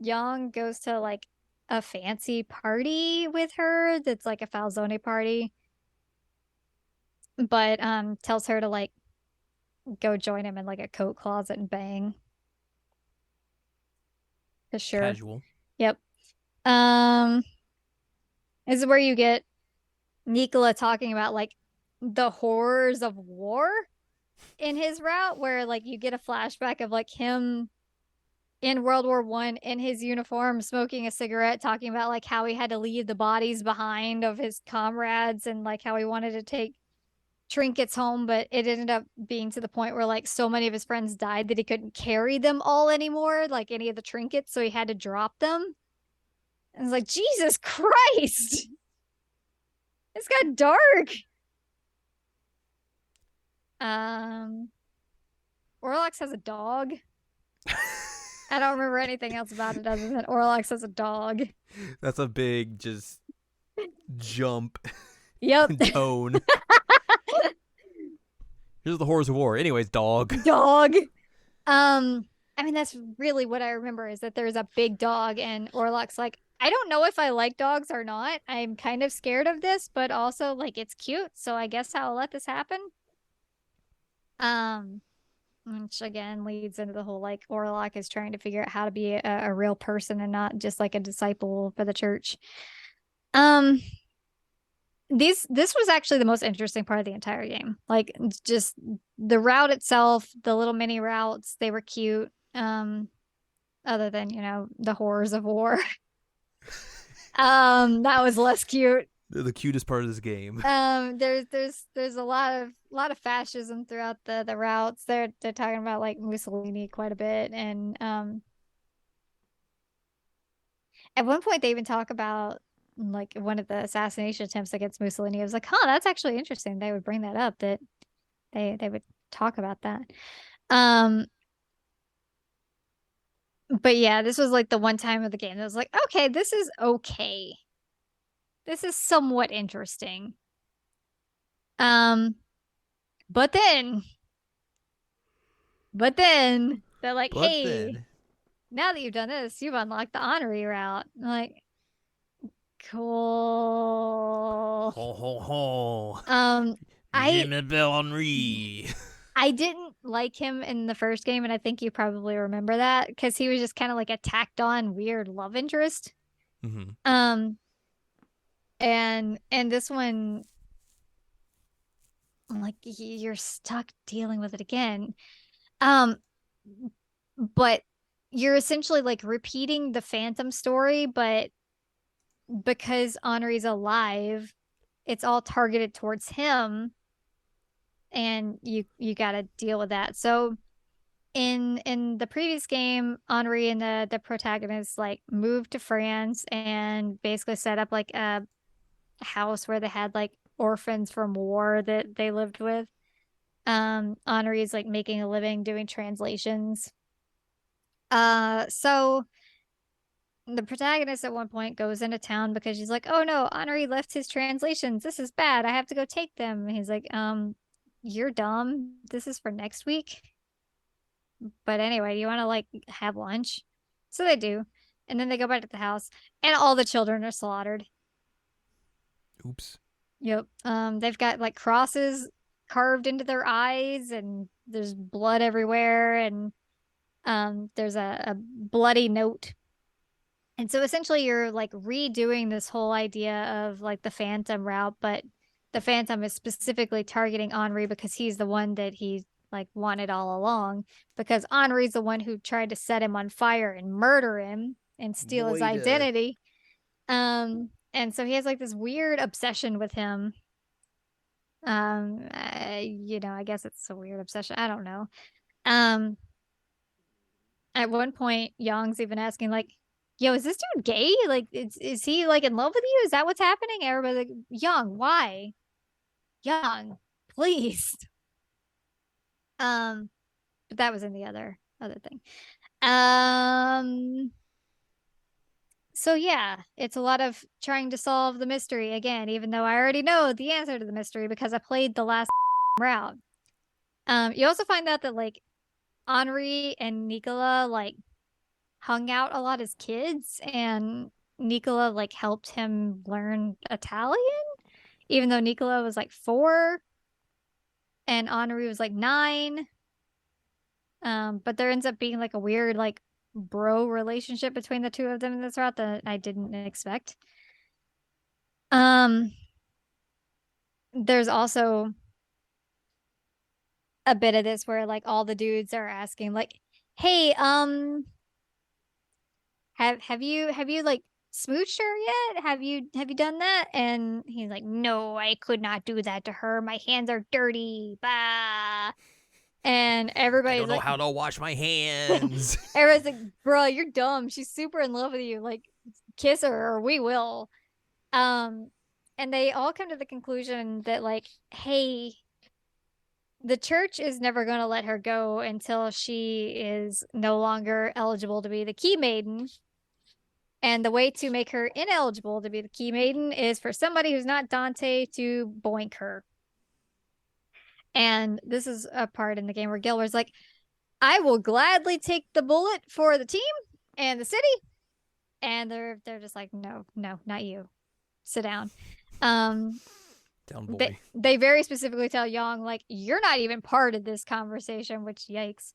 Young goes to like a fancy party with her that's like a Falzone party, but tells her to like go join him in like a coat closet and bang. For sure. Casual. Yep. Um, this is where you get Nicola talking about like the horrors of war in his route, where like you get a flashback of like him in World War I in his uniform, smoking a cigarette, talking about like how he had to leave the bodies behind of his comrades and like how he wanted to take trinkets home, but it ended up being to the point where like so many of his friends died that he couldn't carry them all anymore, like any of the trinkets, so he had to drop them. And it's like, Jesus Christ. It's got dark. Um Orlox has a dog. I don't remember anything else about it other than Orlox has a dog. That's a big just jump Yep. in tone. Here's the horrors of war. Anyways, dog. Dog. I mean, that's really what I remember is that there's a big dog, and Orlok's like, I don't know if I like dogs or not. I'm kind of scared of this, but also like it's cute, so I guess I'll let this happen. Um, which again leads into the whole like Orlok is trying to figure out how to be a real person and not just like a disciple for the church. Um, this was actually the most interesting part of the entire game. Like just the route itself, the little mini routes, they were cute. Other than, the horrors of war. That was less cute. They're the cutest part of this game. There's a lot of fascism throughout the routes. They're talking about like Mussolini quite a bit, and at one point they even talk about like one of the assassination attempts against Mussolini. I was like, huh, that's actually interesting. They would bring that up, that they would talk about that. Um, but yeah, this was like the one time of the game that was like, okay, this is okay. This is somewhat interesting. Um, but then, but then they're like, But hey, then, now that you've done this, you've unlocked the honorary route. I'm like, cool. ho ho ho, Um, je I m'appelle Henri. I didn't like him in the first game, and I think you probably remember that because he was just kind of like a tacked on weird love interest. Mm-hmm. Um, and this one, I'm like, you're stuck dealing with it again. Um, but you're essentially like repeating the Phantom story, but because Henri's alive, it's all targeted towards him, and you got to deal with that. So in the previous game, Henri and the protagonist like moved to France and basically set up like a house where they had like orphans from war that they lived with. Henri is like making a living doing translations. So the protagonist at one point goes into town because she's like, "Oh no, Henri left his translations. This is bad. I have to go take them." And he's like, you're dumb. This is for next week." But anyway, do you want to like have lunch? So they do. And then they go back to the house and all the children are slaughtered. Oops. Yep. They've got like crosses carved into their eyes and there's blood everywhere, and there's a bloody note. And so essentially you're like redoing this whole idea of like the Phantom route, but the Phantom is specifically targeting Henri because he's the one that he like wanted all along, because Henri's the one who tried to set him on fire and murder him and steal his Boy, duh. identity. And so he has like this weird obsession with him. I guess it's a weird obsession. I don't know. Um, at one point, Young's even asking like, "Yo, is this dude gay? Like, is he like in love with you? Is that what's happening?" Everybody's like, "Young, why? Young, please." Um, but that was in the other thing. Um, so yeah, it's a lot of trying to solve the mystery again, even though I already know the answer to the mystery because I played the last route. You also find out that like Henri and Nicola like hung out a lot as kids, and Nicola like helped him learn Italian, even though Nicola was like 4 and Henri was like 9. But there ends up being like a weird like bro relationship between the two of them in this route that I didn't expect. Um, there's also a bit of this where like all the dudes are asking like, "Hey, have you like smooched her yet? Have you done that?" And he's like, "No, I could not do that to her. My hands are dirty." Bah. And I everybody's don't know like, how to wash my hands. everybody's like, "Bro, you're dumb. She's super in love with you. Like, kiss her or we will." Um, and they all come to the conclusion that like, hey, the church is never going to let her go until she is no longer eligible to be the key maiden. And the way to make her ineligible to be the key maiden is for somebody who's not Dante to boink her. And this is a part in the game where Gilbert's like, "I will gladly take the bullet for the team and the city." And they're just like, "No, no, not you. Sit down." Um, Down they boy. they very specifically tell Yang like, "You're not even part of this conversation," which yikes.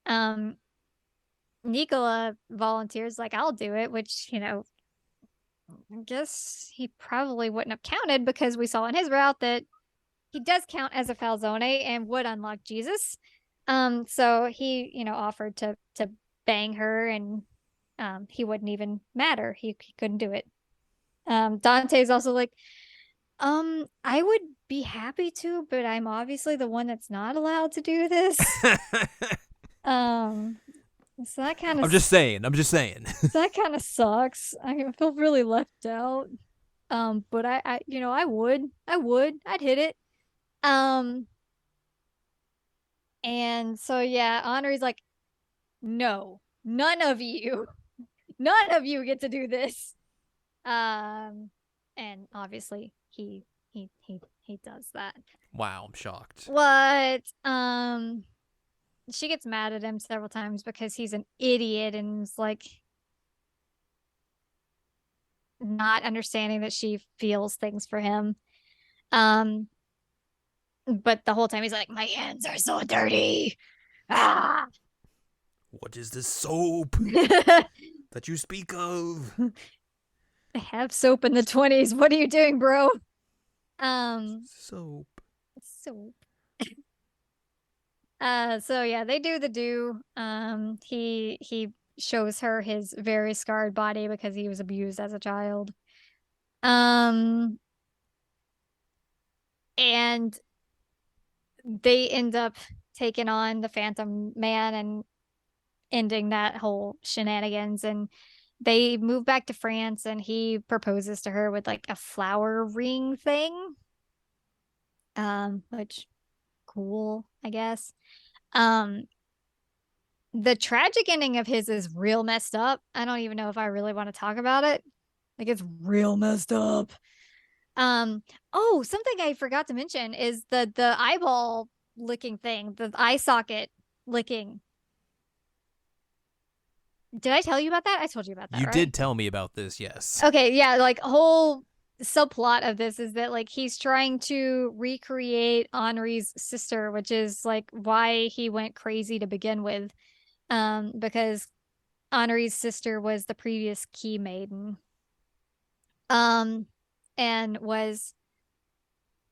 Um, Nicola volunteers like, "I'll do it," which I guess he probably wouldn't have counted because we saw in his route that he does count as a Falzone and would unlock Jesus. So he, offered to bang her, and he wouldn't even matter. He couldn't do it. Dante's also like, I would be happy to, but I'm obviously the one that's not allowed to do this. Um, so that kind of I'm just saying. I'm just saying. so that kind of sucks. I feel really left out. But I'd hit it. Um, and so yeah, Henri's like, no, none of you get to do this. And obviously he does that. Wow, I'm shocked. What? She gets mad at him several times because he's an idiot and is like not understanding that she feels things for him. Um, but the whole time he's like, my hands are so dirty. Ah. What is this soap I that you speak of? have soap in the 20s. What are you doing, bro? Um, Soap. soap. So yeah, they do. He shows her his very scarred body because he was abused as a child. Um, and they end up taking on the Phantom Man and ending that whole shenanigans. And they move back to France, and he proposes to her with like a flower ring thing. Which cool, I guess. Um, the tragic ending of his is real messed up. I don't even know if I really want to talk about it. Like it's real messed up. Um, oh, something I forgot to mention is the eyeball licking thing, the eye socket licking. Did I tell you about that? I told you about that, You right? did tell me about this, yes. Okay, yeah, like whole subplot of this is that like he's trying to recreate Henri's sister, which is like why he went crazy to begin with. Because Henri's sister was the previous key maiden. Um, and was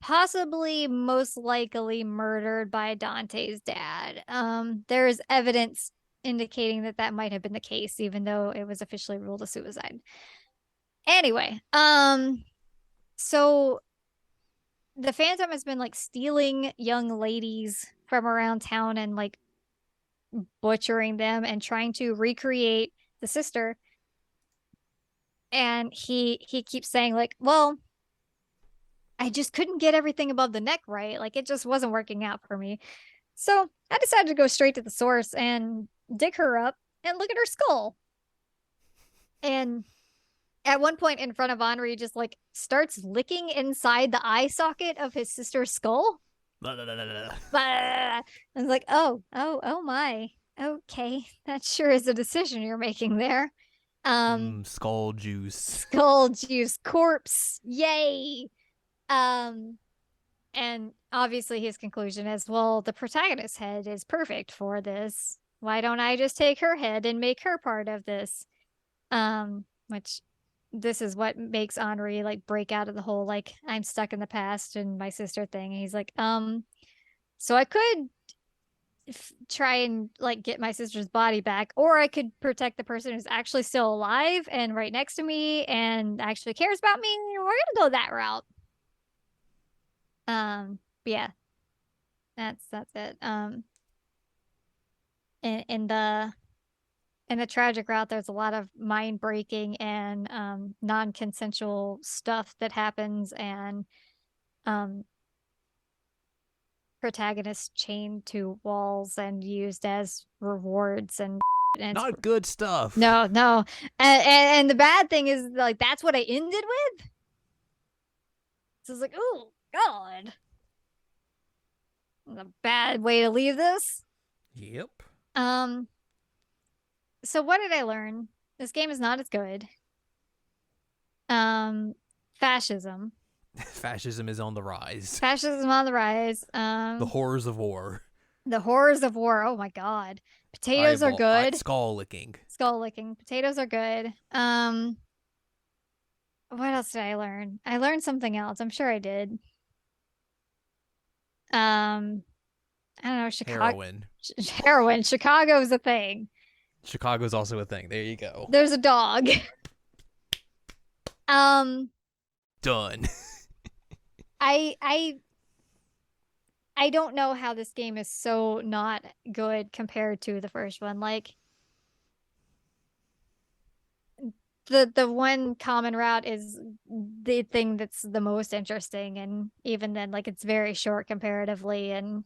possibly most likely murdered by Dante's dad. There is evidence indicating that that might have been the case, even though it was officially ruled a suicide. Anyway, so the Phantom has been like stealing young ladies from around town and like butchering them and trying to recreate the sister. And he keeps saying like, well, I just couldn't get everything above the neck right. Like it just wasn't working out for me. So I decided to go straight to the source and dig her up and look at her skull. And at one point in front of Henri, just like starts licking inside the eye socket of his sister's skull. I was like, oh my. Okay. That sure is a decision you're making there. Skull juice. Skull juice, corpse. Yay. Um, and obviously his conclusion is, well, the protagonist's head is perfect for this. Why don't I just take her head and make her part of this? Which this is what makes Henri like break out of the whole like I'm stuck in the past and my sister thing. And he's like, so I could try and like get my sister's body back, or I could protect the person who's actually still alive and right next to me and actually cares about me. We're gonna go that route. Yeah, that's it. In the tragic route, there's a lot of mind breaking and non-consensual stuff that happens, and um protagonists chained to walls and used as rewards and Not good stuff. no. And the bad thing is like that's what I ended with. So it's like, oh God. A bad way to leave this. Yep. So what did I learn? This game is not as good. Fascism. Fascism is on the rise. Fascism on the rise. The horrors of war. The horrors of war. Oh my God. Potatoes are good. Skull licking. Skull licking. Potatoes are good. What else did I learn? I learned something else. I'm sure I did. I don't know. Heroin. Heroin. Chicago's a thing. Chicago's also a thing. There you go. There's a dog. Done. I I I don't know how this game is so not good compared to the first one. Like the one common route is the thing that's the most interesting, and even then, like it's very short comparatively. And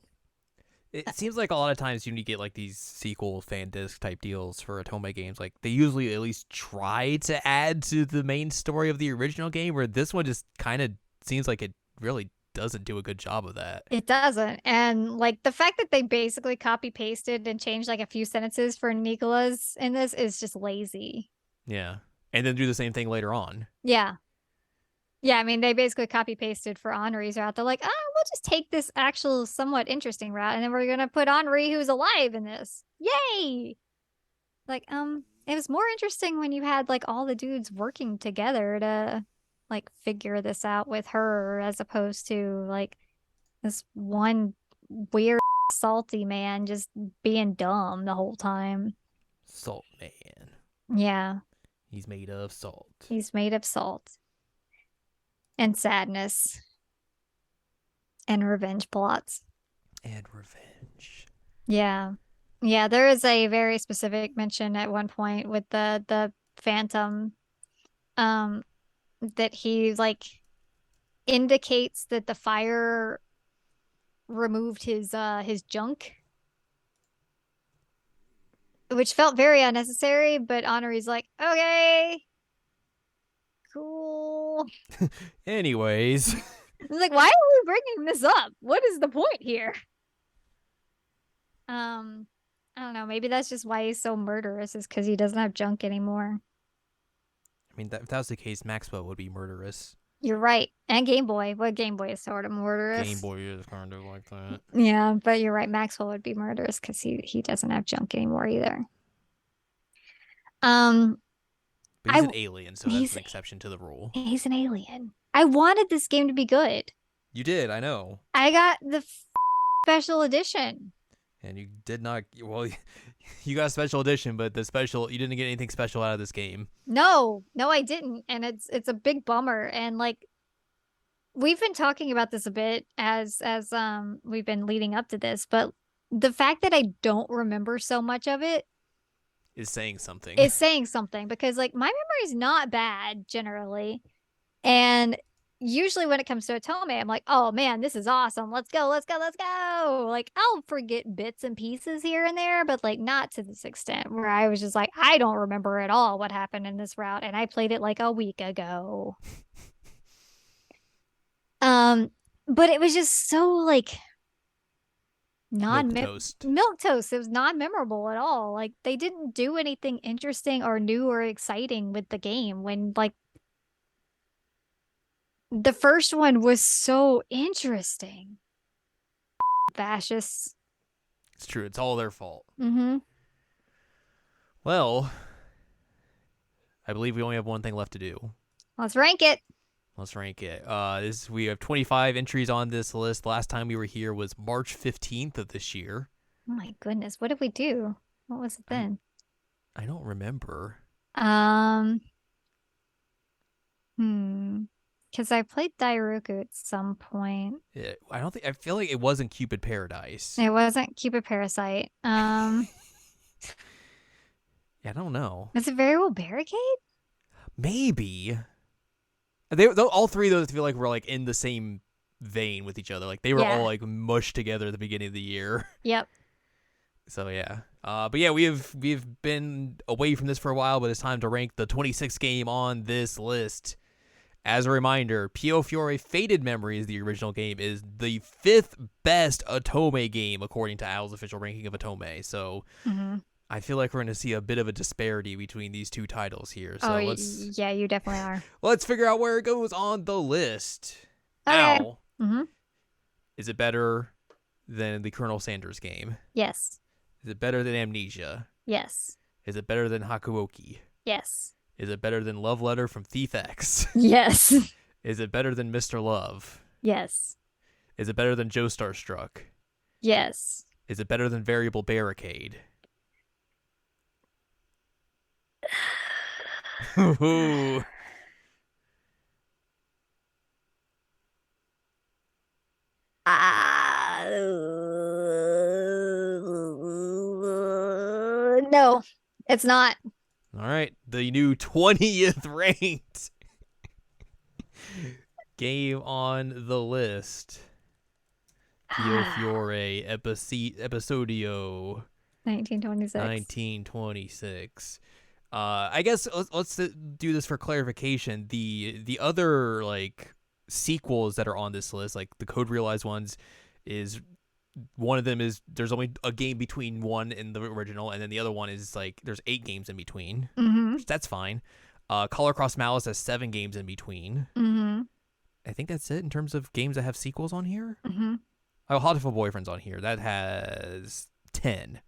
It seems like a lot of times when you get like these sequel fan disc type deals for Otome games, like they usually at least try to add to the main story of the original game, where this one just kind of seems like it really doesn't do a good job of that. it doesn't. And like the fact that they basically copy pasted and changed like a few sentences for Nicolas in this is just lazy. Yeah. And then do the same thing later on. Yeah. Yeah, I mean, they basically copy pasted for Henri's route. They're like, oh, we'll just take this actual somewhat interesting route, and then we're gonna put Henri, who's alive, in this. Yay! Like, it was more interesting when you had like all the dudes working together to like figure this out with her, as opposed to like this one weird salty man just being dumb the whole time. Salt Man. Yeah, He's made of salt. he's made of salt and sadness and revenge plots. And revenge. Yeah. Yeah, there is a very specific mention at one point with the Phantom um that he like indicates that the fire removed his junk, which felt very unnecessary, but Honoree's like, "Okay, cool." Anyways. I'm like, "Why are we bringing this up? What is the point here?" Um I don't know, maybe that's just why he's so murderous, is because he doesn't have junk anymore. I mean, if that was the case, Maxwell would be murderous. You're right. And Game Boy. Well, Game Boy is sort of Game murderous. Boy is kind of like that. Yeah, but you're right. Maxwell would be murderous because he doesn't have junk anymore either. Um, But he's I an alien, so that's he's an exception to the rule. he's an alien. I wanted this game to be good. You did, I know. I got the special edition. And you did not. Well, you got a special edition, but the special you didn't get anything special out of this game. No, no, I didn't, and it's a big bummer. And like we've been talking about this a bit as we've been leading up to this, but the fact that I don't remember so much of it Is saying something. is saying something, because like my memory is not bad generally. And usually when it comes to Otome, I'm like, oh man, this is awesome. Let's go, let's go, let's go. Like I'll forget bits and pieces here and there, but like not to this extent where I was just like, I don't remember at all what happened in this route. And I played it like a week ago. Um, but it was just so like Milk non toast. milk toast. It was non memorable at all. Like they didn't do anything interesting or new or exciting with the game, when like the first one was so interesting. Fascists. It's true. It's all their fault. Mm-hmm. Well, I believe we only have one thing left to do. Let's rank it. Let's rank it. We have 25 entries on this list. Last time we were here was March 15th of this year. Oh my goodness, what did we do? What was it then? I don't remember. Um, hmm. Because I played Dairoku at some point. I don't think. I feel like it wasn't Cupid Paradise. It wasn't Cupid Parasite. Yeah, I don't know. Was it Variable Barricade? Maybe. All three of those I feel like were like in the same vein with each other. Like they were Yeah. all like mushed together at the beginning of the year. Yep. So yeah. But yeah, we've been away from this for a while, but it's time to rank the 26th game on this list. As a reminder, Piofiore Faded Memories, the original game, is the 5th best Otome game according to Owl's official ranking of Otome. So I feel like we're going to see a bit of a disparity between these two titles here. So yeah, you definitely are. let's figure out where it goes on the list. Okay. Owl, is it better than the Colonel Sanders game? Yes. Is it better than Amnesia? Yes. Is it better than Hakuoki? Yes. Is it better than Love Letter from Thief X? Yes. Is it better than Mr. Love? Yes. Is it better than Joe Starstruck? Yes. Is it better than Variable Barricade? Ooh. No, it's not. All right, the new 20th ranked game on the list. Piofiore Episodio 1926. 1926. I guess let's do this for clarification. The other like sequels that are on this list, like the Code Realized ones, is one of them is there's only a game between one and the original, and then the other one is like there's 8 games in between. Mm-hmm. That's fine. Color Cross Malice has 7 games in between. Mm-hmm. I think that's it in terms of games that have sequels on here. Mm-hmm. Oh, Hotful Boyfriend's on here. That has 10.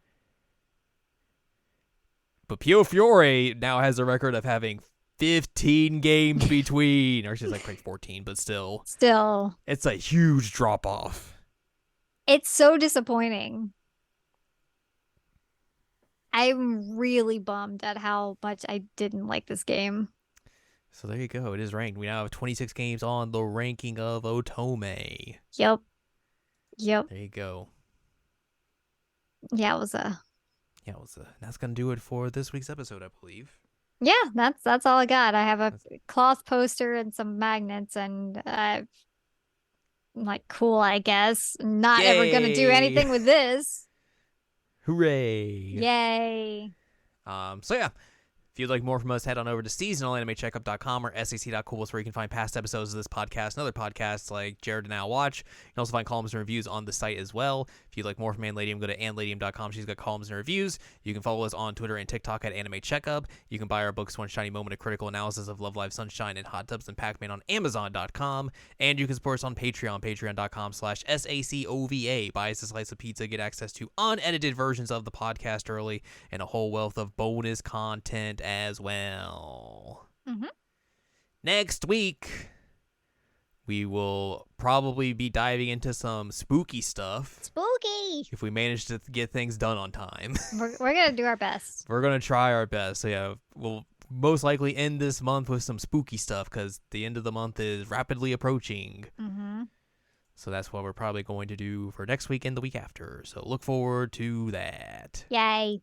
But Piofiore now has a record of having 15 games between. Or she's like 14, but still. Still. It's a huge drop off. It's so disappointing. I'm really bummed at how much I didn't like this game. So there you go. It is ranked. We now have 26 games on the ranking of Otome. Yep. There you go. Yeah, it was a... That's going to do it for this week's episode, I believe. Yeah, that's all I got. I have a cloth poster and some magnets, and I'm like, cool, I guess. Not ever gonna do anything with this. Hooray! Yay! So yeah, if you'd like more from us, head on over to seasonalanimecheckup.com or sac.cool, where you can find past episodes of this podcast and other podcasts like Jared and Now Watch. You can also find columns and reviews on the site as well. If you'd like more from Anladium, go to anladium.com. She's got columns and reviews. You can follow us on Twitter and TikTok at Anime Checkup. You can buy our books, One Shiny Moment, a critical analysis of Love Live Sunshine and Hot Tubs and Pac-Man on Amazon.com. And you can support us on Patreon, patreon.com/SACOVA. Buy us a slice of pizza, get access to unedited versions of the podcast early, and a whole wealth of bonus content as well. Mm-hmm. Next week, we will probably be diving into some spooky stuff. Spooky! If we manage to get things done on time. We're going to do our best. We're going to try our best. So yeah, we'll most likely end this month with some spooky stuff because the end of the month is rapidly approaching. Mm-hmm. So that's what we're probably going to do for next week and the week after. So look forward to that. Yay.